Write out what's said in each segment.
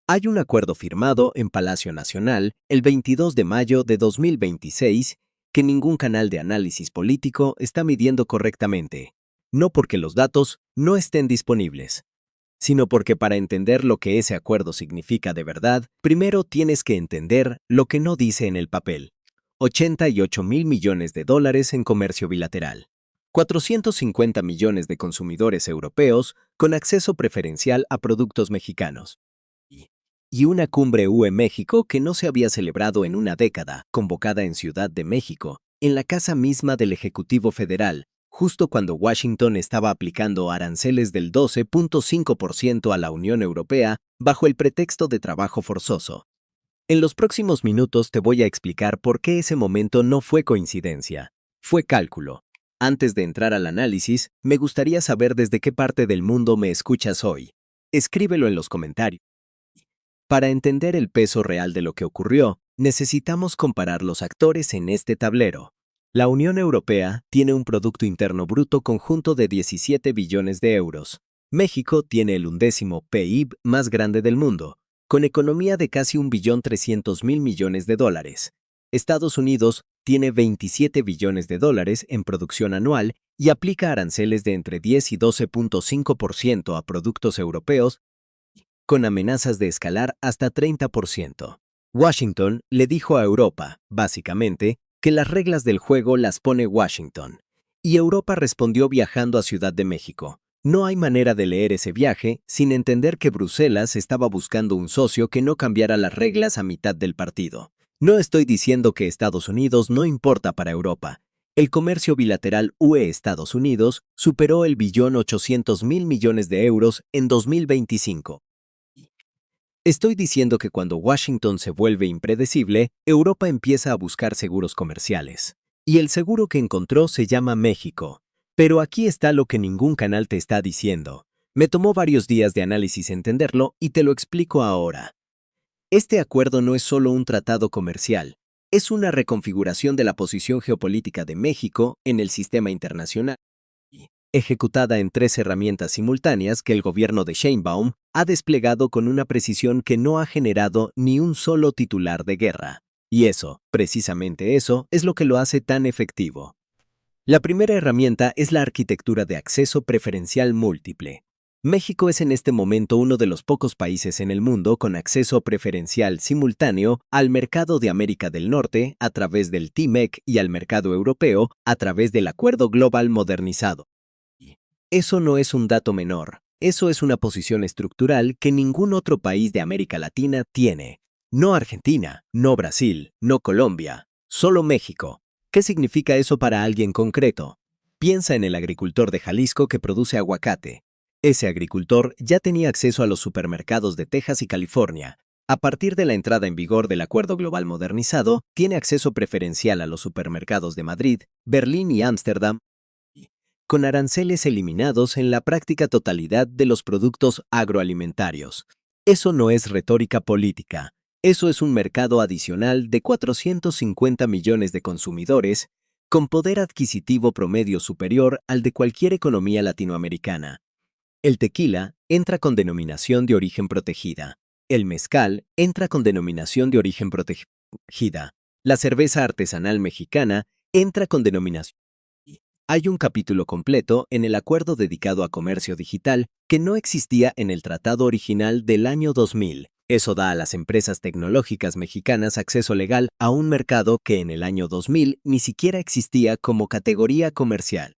Hay un acuerdo firmado en Palacio Nacional el 22 de mayo de 2026 que ningún canal de análisis político está midiendo correctamente, no porque los datos no estén disponibles, sino porque para entender lo que ese acuerdo significa de verdad, primero tienes que entender lo que no dice en el papel. 88.000 millones de dólares en comercio bilateral. 450 millones de consumidores europeos con acceso preferencial a productos mexicanos. Y una cumbre UE-México que no se había celebrado en una década, convocada en Ciudad de México, en la casa misma del Ejecutivo Federal, justo cuando Washington estaba aplicando aranceles del 12.5% a la Unión Europea bajo el pretexto de trabajo forzoso. En los próximos minutos te voy a explicar por qué ese momento no fue coincidencia, fue cálculo. Antes de entrar al análisis, me gustaría saber desde qué parte del mundo me escuchas hoy. Escríbelo en los comentarios. Para entender el peso real de lo que ocurrió, necesitamos comparar los actores en este tablero. La Unión Europea tiene un Producto Interno Bruto conjunto de 17 billones de euros. México tiene el 11º PIB más grande del mundo, con economía de casi 1.300.000 millones de dólares. Estados Unidos tiene 27 billones de dólares en producción anual y aplica aranceles de entre 10 y 12.5% a productos europeos, con amenazas de escalar hasta 30%. Washington le dijo a Europa, básicamente, que las reglas del juego las pone Washington. Y Europa respondió viajando a Ciudad de México. No hay manera de leer ese viaje sin entender que Bruselas estaba buscando un socio que no cambiara las reglas a mitad del partido. No estoy diciendo que Estados Unidos no importa para Europa. El comercio bilateral UE-Estados Unidos superó el 1.800.000 millones de euros en 2025. Estoy diciendo que cuando Washington se vuelve impredecible, Europa empieza a buscar seguros comerciales. Y el seguro que encontró se llama México. Pero aquí está lo que ningún canal te está diciendo. Me tomó varios días de análisis entenderlo y te lo explico ahora. Este acuerdo no es solo un tratado comercial, es una reconfiguración de la posición geopolítica de México en el sistema internacional, ejecutada en 3 herramientas simultáneas que el gobierno de Sheinbaum ha desplegado con una precisión que no ha generado ni un solo titular de guerra. Y eso, precisamente eso, es lo que lo hace tan efectivo. La primera herramienta es la arquitectura de acceso preferencial múltiple. México es en este momento uno de los pocos países en el mundo con acceso preferencial simultáneo al mercado de América del Norte a través del TMEC y al mercado europeo a través del Acuerdo Global Modernizado. Eso no es un dato menor, eso es una posición estructural que ningún otro país de América Latina tiene. No Argentina, no Brasil, no Colombia, solo México. ¿Qué significa eso para alguien concreto? Piensa en el agricultor de Jalisco que produce aguacate. Ese agricultor ya tenía acceso a los supermercados de Texas y California. A partir de la entrada en vigor del Acuerdo Global Modernizado, tiene acceso preferencial a los supermercados de Madrid, Berlín y Ámsterdam, con aranceles eliminados en la práctica totalidad de los productos agroalimentarios. Eso no es retórica política. Eso es un mercado adicional de 450 millones de consumidores con poder adquisitivo promedio superior al de cualquier economía latinoamericana. El tequila entra con denominación de origen protegida. El mezcal entra con denominación de origen protegida. La cerveza artesanal mexicana entra con denominación. Hay un capítulo completo en el acuerdo dedicado a comercio digital que no existía en el tratado original del año 2000. Eso da a las empresas tecnológicas mexicanas acceso legal a un mercado que en el año 2000 ni siquiera existía como categoría comercial.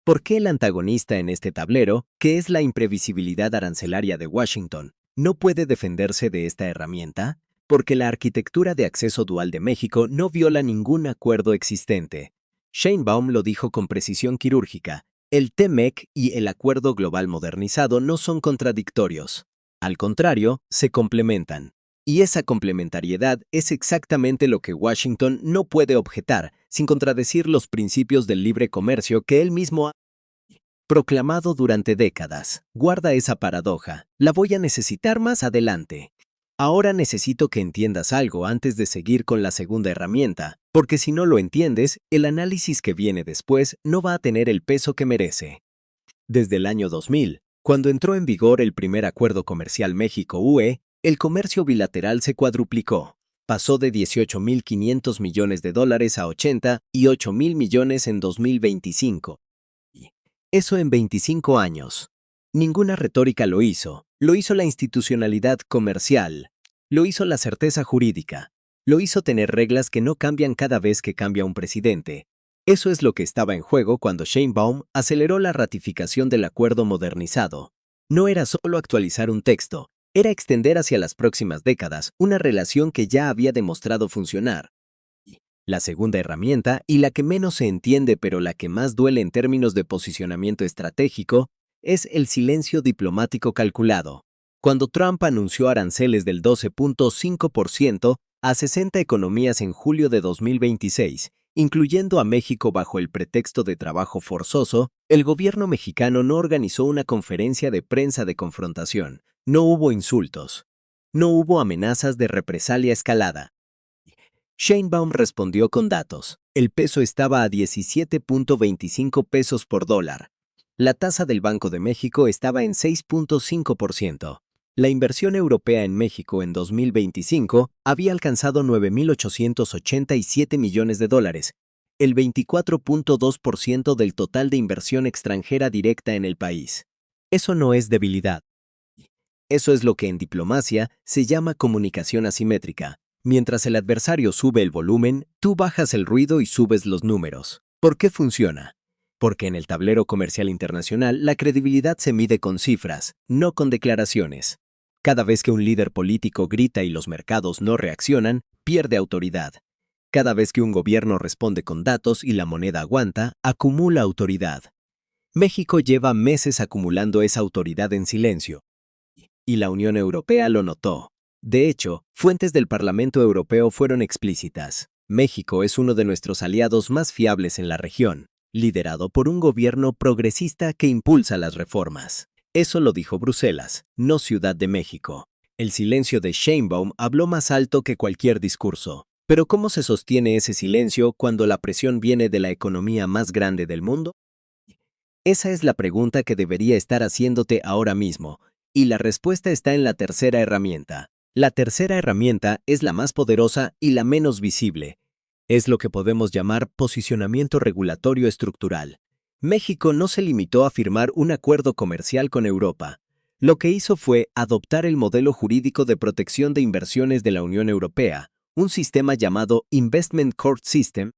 ¿Por qué el antagonista en este tablero, que es la imprevisibilidad arancelaria de Washington, no puede defenderse de esta herramienta? Porque la arquitectura de acceso dual de México no viola ningún acuerdo existente. Sheinbaum lo dijo con precisión quirúrgica. El TMEC y el Acuerdo Global Modernizado no son contradictorios. Al contrario, se complementan. Y esa complementariedad es exactamente lo que Washington no puede objetar, sin contradecir los principios del libre comercio que él mismo ha proclamado durante décadas. Guarda esa paradoja. La voy a necesitar más adelante. Ahora necesito que entiendas algo antes de seguir con la segunda herramienta, porque si no lo entiendes, el análisis que viene después no va a tener el peso que merece. Desde el año 2000, Cuando entró en vigor el primer acuerdo comercial México-UE, el comercio bilateral se cuadruplicó. Pasó de 18.500 millones de dólares a 80 y 8.000 millones en 2025. Eso en 25 años. Ninguna retórica lo hizo la institucionalidad comercial, lo hizo la certeza jurídica, lo hizo tener reglas que no cambian cada vez que cambia un presidente. Eso es lo que estaba en juego cuando Sheinbaum aceleró la ratificación del acuerdo modernizado. No era solo actualizar un texto, era extender hacia las próximas décadas una relación que ya había demostrado funcionar. La segunda herramienta, y la que menos se entiende pero la que más duele en términos de posicionamiento estratégico, es el silencio diplomático calculado. Cuando Trump anunció aranceles del 12.5% a 60 economías en julio de 2026, incluyendo a México bajo el pretexto de trabajo forzoso, el gobierno mexicano no organizó una conferencia de prensa de confrontación, no hubo insultos, no hubo amenazas de represalia escalada. Sheinbaum respondió con datos. El peso estaba a 17.25 pesos por dólar. La tasa del Banco de México estaba en 6.5%. La inversión europea en México en 2025 había alcanzado 9.887 millones de dólares, el 24.2% del total de inversión extranjera directa en el país. Eso no es debilidad. Eso es lo que en diplomacia se llama comunicación asimétrica. Mientras el adversario sube el volumen, tú bajas el ruido y subes los números. ¿Por qué funciona? Porque en el tablero comercial internacional la credibilidad se mide con cifras, no con declaraciones. Cada vez que un líder político grita y los mercados no reaccionan, pierde autoridad. Cada vez que un gobierno responde con datos y la moneda aguanta, acumula autoridad. México lleva meses acumulando esa autoridad en silencio. Y la Unión Europea lo notó. De hecho, fuentes del Parlamento Europeo fueron explícitas. México es uno de nuestros aliados más fiables en la región, liderado por un gobierno progresista que impulsa las reformas. Eso lo dijo Bruselas, no Ciudad de México. El silencio de Sheinbaum habló más alto que cualquier discurso. Pero ¿cómo se sostiene ese silencio cuando la presión viene de la economía más grande del mundo? Esa es la pregunta que debería estar haciéndote ahora mismo, y la respuesta está en la tercera herramienta. La tercera herramienta es la más poderosa y la menos visible. Es lo que podemos llamar posicionamiento regulatorio estructural. México no se limitó a firmar un acuerdo comercial con Europa. Lo que hizo fue adoptar el modelo jurídico de protección de inversiones de la Unión Europea, un sistema llamado Investment Court System,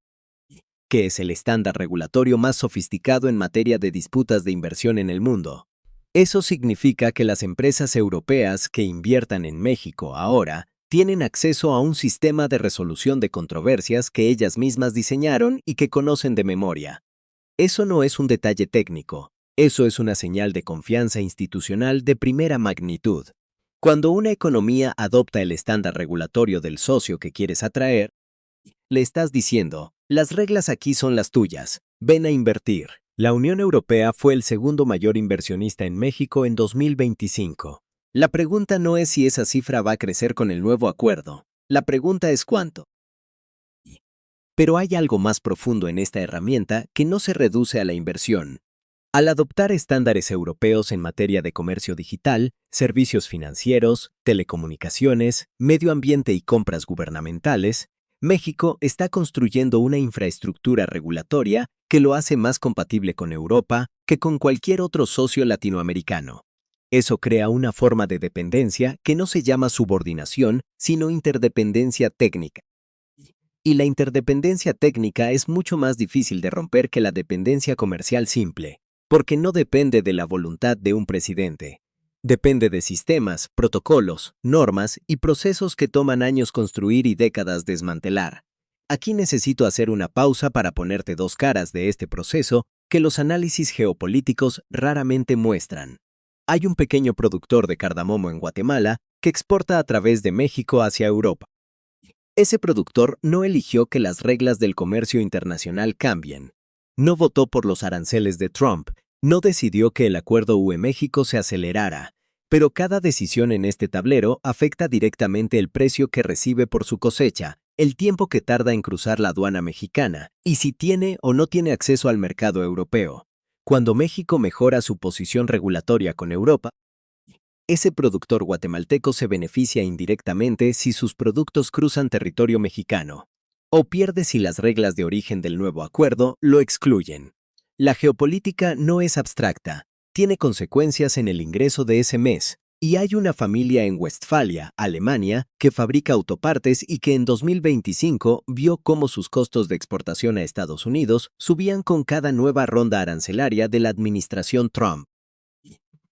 que es el estándar regulatorio más sofisticado en materia de disputas de inversión en el mundo. Eso significa que las empresas europeas que inviertan en México ahora tienen acceso a un sistema de resolución de controversias que ellas mismas diseñaron y que conocen de memoria. Eso no es un detalle técnico, eso es una señal de confianza institucional de primera magnitud. Cuando una economía adopta el estándar regulatorio del socio que quieres atraer, le estás diciendo, las reglas aquí son las tuyas, ven a invertir. La Unión Europea fue el segundo mayor inversionista en México en 2025. La pregunta no es si esa cifra va a crecer con el nuevo acuerdo. La pregunta es cuánto. Pero hay algo más profundo en esta herramienta que no se reduce a la inversión. Al adoptar estándares europeos en materia de comercio digital, servicios financieros, telecomunicaciones, medio ambiente y compras gubernamentales, México está construyendo una infraestructura regulatoria que lo hace más compatible con Europa que con cualquier otro socio latinoamericano. Eso crea una forma de dependencia que no se llama subordinación, sino interdependencia técnica. Y la interdependencia técnica es mucho más difícil de romper que la dependencia comercial simple, porque no depende de la voluntad de un presidente. Depende de sistemas, protocolos, normas y procesos que toman años construir y décadas desmantelar. Aquí necesito hacer una pausa para ponerte dos caras de este proceso que los análisis geopolíticos raramente muestran. Hay un pequeño productor de cardamomo en Guatemala que exporta a través de México hacia Europa. Ese productor no eligió que las reglas del comercio internacional cambien. No votó por los aranceles de Trump, no decidió que el acuerdo UE-México se acelerara. Pero cada decisión en este tablero afecta directamente el precio que recibe por su cosecha, el tiempo que tarda en cruzar la aduana mexicana, y si tiene o no tiene acceso al mercado europeo. Cuando México mejora su posición regulatoria con Europa, ese productor guatemalteco se beneficia indirectamente si sus productos cruzan territorio mexicano, o pierde si las reglas de origen del nuevo acuerdo lo excluyen. La geopolítica no es abstracta, tiene consecuencias en el ingreso de ese mes, y hay una familia en Westfalia, Alemania, que fabrica autopartes y que en 2025 vio cómo sus costos de exportación a Estados Unidos subían con cada nueva ronda arancelaria de la administración Trump.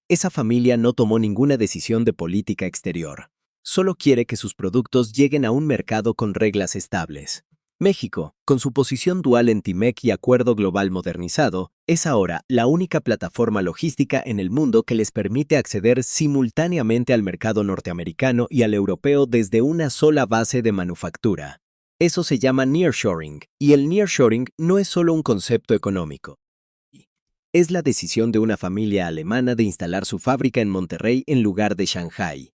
Esa familia no tomó ninguna decisión de política exterior. Solo quiere que sus productos lleguen a un mercado con reglas estables. México, con su posición dual en TIMEC y Acuerdo Global Modernizado, es ahora la única plataforma logística en el mundo que les permite acceder simultáneamente al mercado norteamericano y al europeo desde una sola base de manufactura. Eso se llama nearshoring, y el nearshoring no es solo un concepto económico. Es la decisión de una familia alemana de instalar su fábrica en Monterrey en lugar de Shanghái.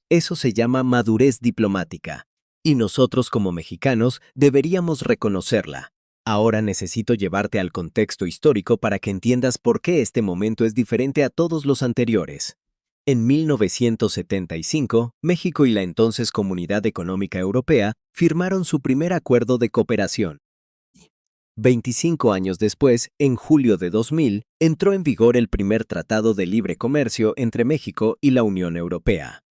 Eso se llama madurez diplomática. Y nosotros como mexicanos deberíamos reconocerla. Ahora necesito llevarte al contexto histórico para que entiendas por qué este momento es diferente a todos los anteriores. En 1975, México y la entonces Comunidad Económica Europea firmaron su primer acuerdo de cooperación. 25 años después, en julio de 2000, entró en vigor el primer Tratado de Libre Comercio entre México y la Unión Europea.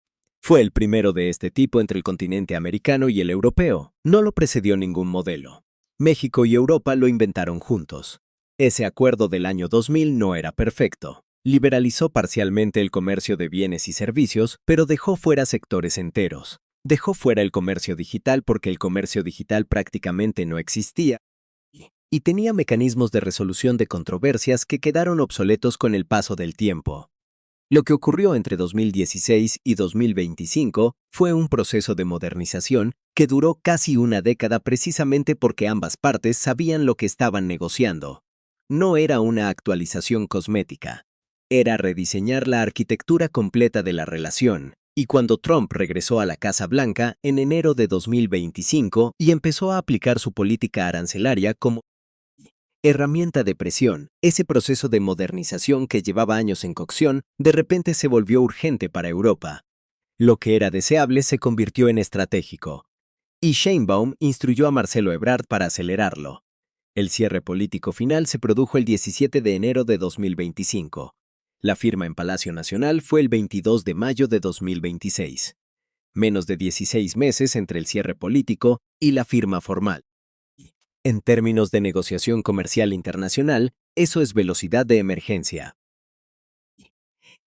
Fue el primero de este tipo entre el continente americano y el europeo. No lo precedió ningún modelo. México y Europa lo inventaron juntos. Ese acuerdo del año 2000 no era perfecto. Liberalizó parcialmente el comercio de bienes y servicios, pero dejó fuera sectores enteros. Dejó fuera el comercio digital porque el comercio digital prácticamente no existía y tenía mecanismos de resolución de controversias que quedaron obsoletos con el paso del tiempo. Lo que ocurrió entre 2016 y 2025 fue un proceso de modernización que duró casi una década precisamente porque ambas partes sabían lo que estaban negociando. No era una actualización cosmética. Era rediseñar la arquitectura completa de la relación. Y cuando Trump regresó a la Casa Blanca en enero de 2025 y empezó a aplicar su política arancelaria como herramienta de presión, ese proceso de modernización que llevaba años en cocción, de repente se volvió urgente para Europa. Lo que era deseable se convirtió en estratégico. Y Sheinbaum instruyó a Marcelo Ebrard para acelerarlo. El cierre político final se produjo el 17 de enero de 2025. La firma en Palacio Nacional fue el 22 de mayo de 2026. Menos de 16 meses entre el cierre político y la firma formal. En términos de negociación comercial internacional, eso es velocidad de emergencia.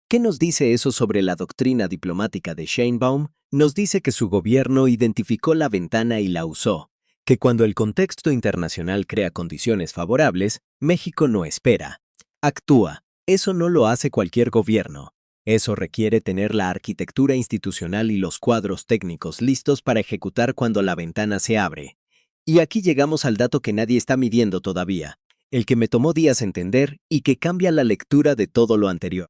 ¿Qué nos dice eso sobre la doctrina diplomática de Sheinbaum? Nos dice que su gobierno identificó la ventana y la usó, que cuando el contexto internacional crea condiciones favorables, México no espera, actúa. Eso no lo hace cualquier gobierno. Eso requiere tener la arquitectura institucional y los cuadros técnicos listos para ejecutar cuando la ventana se abre. Y aquí llegamos al dato que nadie está midiendo todavía, el que me tomó días entender y que cambia la lectura de todo lo anterior.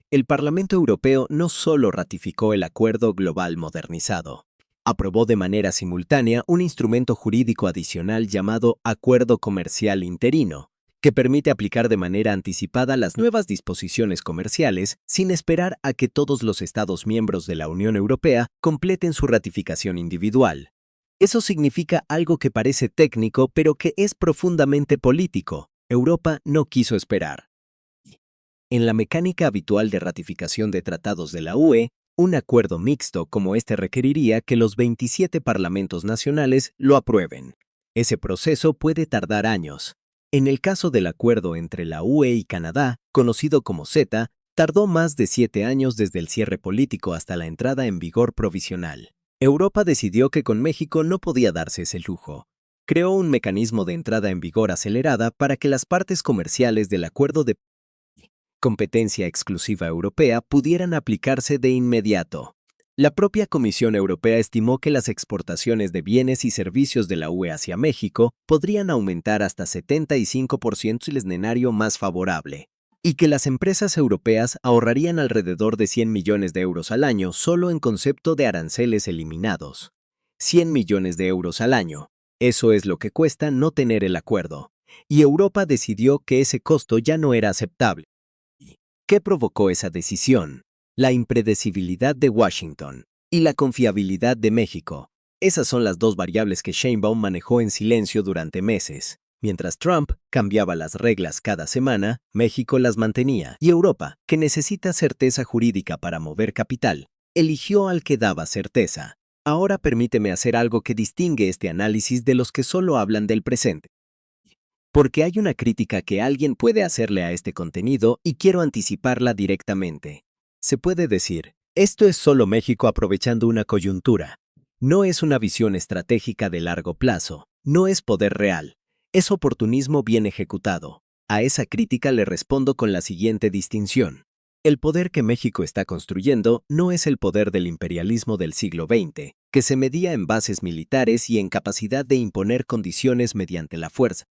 El Parlamento Europeo no solo ratificó el Acuerdo Global Modernizado, aprobó de manera simultánea un instrumento jurídico adicional llamado Acuerdo Comercial Interino, que permite aplicar de manera anticipada las nuevas disposiciones comerciales sin esperar a que todos los Estados miembros de la Unión Europea completen su ratificación individual. Eso significa algo que parece técnico, pero que es profundamente político. Europa no quiso esperar. En la mecánica habitual de ratificación de tratados de la UE, un acuerdo mixto como este requeriría que los 27 parlamentos nacionales lo aprueben. Ese proceso puede tardar años. En el caso del acuerdo entre la UE y Canadá, conocido como CETA, tardó más de 7 años desde el cierre político hasta la entrada en vigor provisional. Europa decidió que con México no podía darse ese lujo. Creó un mecanismo de entrada en vigor acelerada para que las partes comerciales del acuerdo de competencia exclusiva europea pudieran aplicarse de inmediato. La propia Comisión Europea estimó que las exportaciones de bienes y servicios de la UE hacia México podrían aumentar hasta 75% si el escenario más favorable, y que las empresas europeas ahorrarían alrededor de 100 millones de euros al año solo en concepto de aranceles eliminados. 100 millones de euros al año. Eso es lo que cuesta no tener el acuerdo. y Europa decidió que ese costo ya no era aceptable. ¿Qué provocó esa decisión? La impredecibilidad de Washington y la confiabilidad de México. Esas son las dos variables que Sheinbaum manejó en silencio durante meses. Mientras Trump cambiaba las reglas cada semana, México las mantenía. Y Europa, que necesita certeza jurídica para mover capital, eligió al que daba certeza. Ahora permíteme hacer algo que distingue este análisis de los que solo hablan del presente. Porque hay una crítica que alguien puede hacerle a este contenido y quiero anticiparla directamente. Se puede decir, esto es solo México aprovechando una coyuntura. No es una visión estratégica de largo plazo, no es poder real, es oportunismo bien ejecutado. A esa crítica le respondo con la siguiente distinción. El poder que México está construyendo no es el poder del imperialismo del siglo XX, que se medía en bases militares y en capacidad de imponer condiciones mediante la fuerza.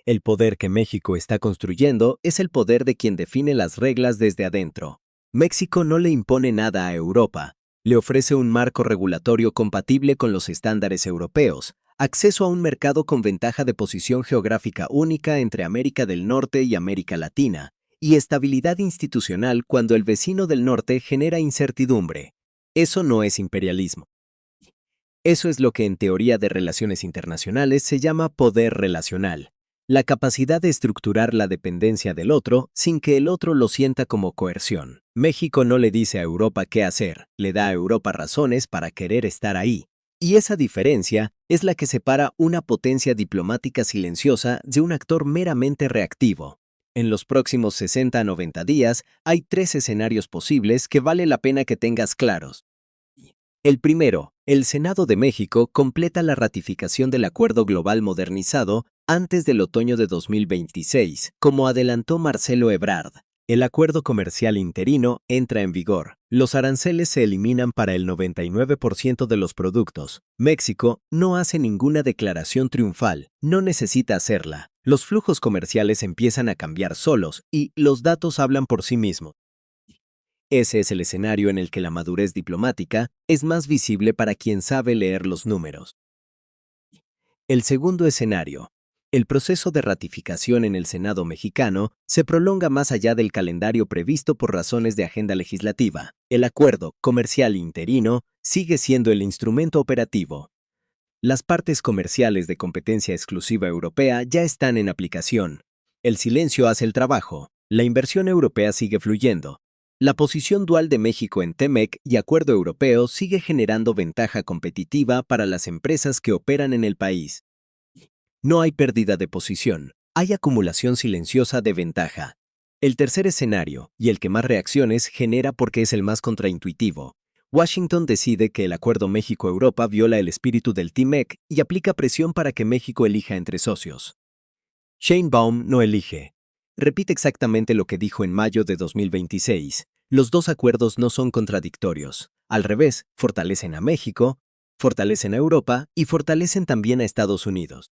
El poder que México está construyendo es el poder de quien define las reglas desde adentro. México no le impone nada a Europa, le ofrece un marco regulatorio compatible con los estándares europeos, acceso a un mercado con ventaja de posición geográfica única entre América del Norte y América Latina, y estabilidad institucional cuando el vecino del norte genera incertidumbre. Eso no es imperialismo. Eso es lo que en teoría de relaciones internacionales se llama poder relacional. La capacidad de estructurar la dependencia del otro sin que el otro lo sienta como coerción. México no le dice a Europa qué hacer, le da a Europa razones para querer estar ahí. Y esa diferencia es la que separa una potencia diplomática silenciosa de un actor meramente reactivo. En los próximos 60 a 90 días hay 3 escenarios posibles que vale la pena que tengas claros. El primero, el Senado de México completa la ratificación del Acuerdo Global Modernizado antes del otoño de 2026, como adelantó Marcelo Ebrard. El acuerdo comercial interino entra en vigor. Los aranceles se eliminan para el 99% de los productos. México no hace ninguna declaración triunfal, no necesita hacerla. Los flujos comerciales empiezan a cambiar solos y los datos hablan por sí mismos. Ese es el escenario en el que la madurez diplomática es más visible para quien sabe leer los números. El segundo escenario. El proceso de ratificación en el Senado mexicano se prolonga más allá del calendario previsto por razones de agenda legislativa. El acuerdo comercial interino sigue siendo el instrumento operativo. Las partes comerciales de competencia exclusiva europea ya están en aplicación. El silencio hace el trabajo. La inversión europea sigue fluyendo. La posición dual de México en TEMEC y Acuerdo Europeo sigue generando ventaja competitiva para las empresas que operan en el país. No hay pérdida de posición, hay acumulación silenciosa de ventaja. El tercer escenario, y el que más reacciones genera porque es el más contraintuitivo. Washington decide que el Acuerdo México-Europa viola el espíritu del TEMEC y aplica presión para que México elija entre socios. Sheinbaum no elige. Repite exactamente lo que dijo en mayo de 2026. Los dos acuerdos no son contradictorios. Al revés, fortalecen a México, fortalecen a Europa y fortalecen también a Estados Unidos.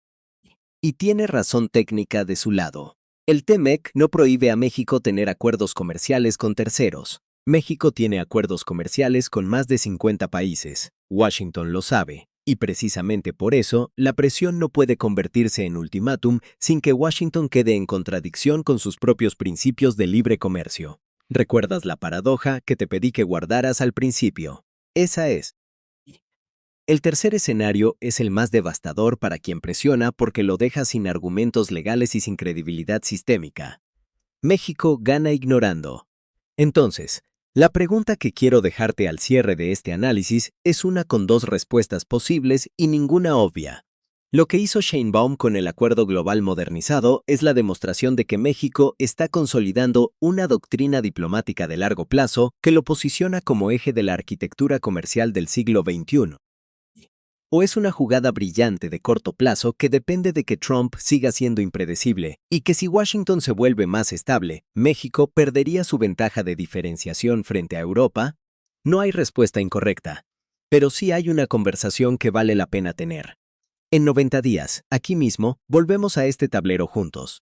Y tiene razón técnica de su lado. El TEMEC no prohíbe a México tener acuerdos comerciales con terceros. México tiene acuerdos comerciales con más de 50 países. Washington lo sabe. Y precisamente por eso, la presión no puede convertirse en ultimátum sin que Washington quede en contradicción con sus propios principios de libre comercio. ¿Recuerdas la paradoja que te pedí que guardaras al principio? Esa es. El tercer escenario es el más devastador para quien presiona porque lo deja sin argumentos legales y sin credibilidad sistémica. México gana ignorando. Entonces, la pregunta que quiero dejarte al cierre de este análisis es una con dos respuestas posibles y ninguna obvia. Lo que hizo Sheinbaum con el Acuerdo Global Modernizado es la demostración de que México está consolidando una doctrina diplomática de largo plazo que lo posiciona como eje de la arquitectura comercial del siglo XXI. ¿O es una jugada brillante de corto plazo que depende de que Trump siga siendo impredecible y que si Washington se vuelve más estable, México perdería su ventaja de diferenciación frente a Europa? No hay respuesta incorrecta, pero sí hay una conversación que vale la pena tener. En 90 días, aquí mismo, volvemos a este tablero juntos.